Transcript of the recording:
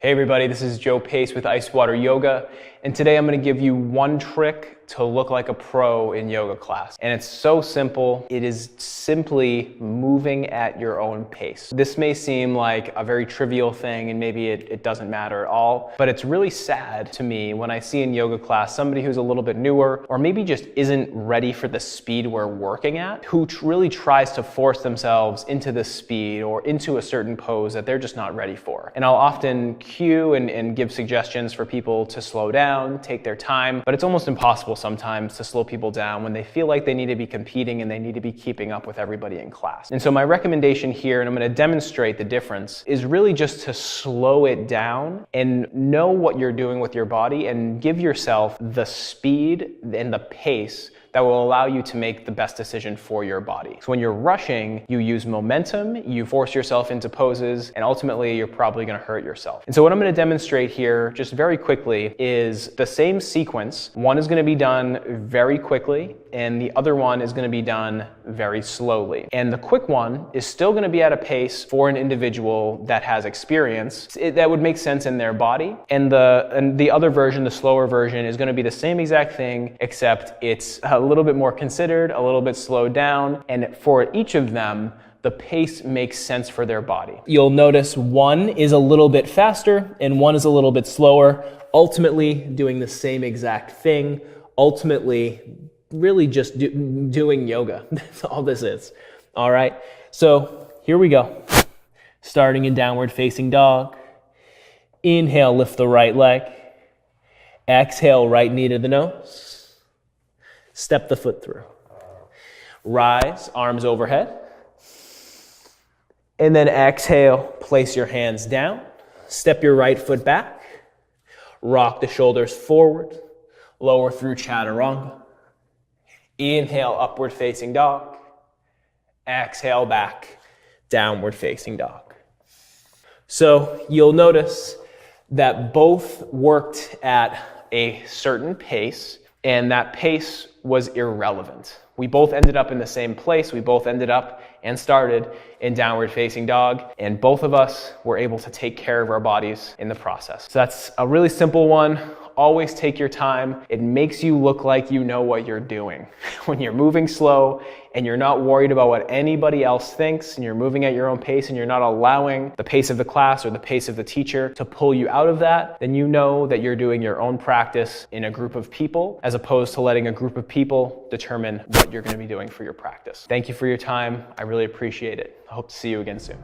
Hey everybody, this is Joe Pace with Icewater Yoga, and today I'm going to give you one trick to look like a pro in yoga class. And it's so simple. It is simply moving at your own pace. This may seem like a very trivial thing and maybe it doesn't matter at all, but it's really sad to me when I see in yoga class somebody who's a little bit newer or maybe just isn't ready for the speed we're working at, who really tries to force themselves into the speed or into a certain pose that they're just not ready for. And I'll often cue and give suggestions for people to slow down, take their time, but it's almost impossible sometimes to slow people down when they feel like they need to be competing and they need to be keeping up with everybody in class. And so my recommendation here, and I'm going to demonstrate the difference, is really just to slow it down and know what you're doing with your body and give yourself the speed and the pace that will allow you to make the best decision for your body. So when you're rushing, you use momentum, you force yourself into poses, and ultimately you're probably gonna hurt yourself. And so what I'm gonna demonstrate here, just very quickly, is the same sequence. One is gonna be done very quickly, and the other one is gonna be done very slowly. And the quick one is still gonna be at a pace for an individual that has experience, that would make sense in their body. And the other version, the slower version, is gonna be the same exact thing, except it's a little bit more considered, a little bit slowed down, and for each of them, the pace makes sense for their body. You'll notice one is a little bit faster and one is a little bit slower, ultimately doing the same exact thing, ultimately really just doing yoga. That's all this is. All right, so here we go. Starting in downward facing dog. Inhale, lift the right leg. Exhale, right knee to the nose. Step the foot through. Rise, arms overhead. And then exhale, place your hands down. Step your right foot back. Rock the shoulders forward. Lower through chaturanga. Inhale, upward facing dog. Exhale, back, downward facing dog. So you'll notice that both worked at a certain pace, and that pace was irrelevant. We both ended up in the same place. We both ended up and started in downward facing dog, and both of us were able to take care of our bodies in the process. So that's a really simple one. Always take your time. It makes you look like you know what you're doing. When you're moving slow and you're not worried about what anybody else thinks and you're moving at your own pace and you're not allowing the pace of the class or the pace of the teacher to pull you out of that, then you know that you're doing your own practice in a group of people as opposed to letting a group of people determine what you're going to be doing for your practice. Thank you for your time. I really appreciate it. I hope to see you again soon.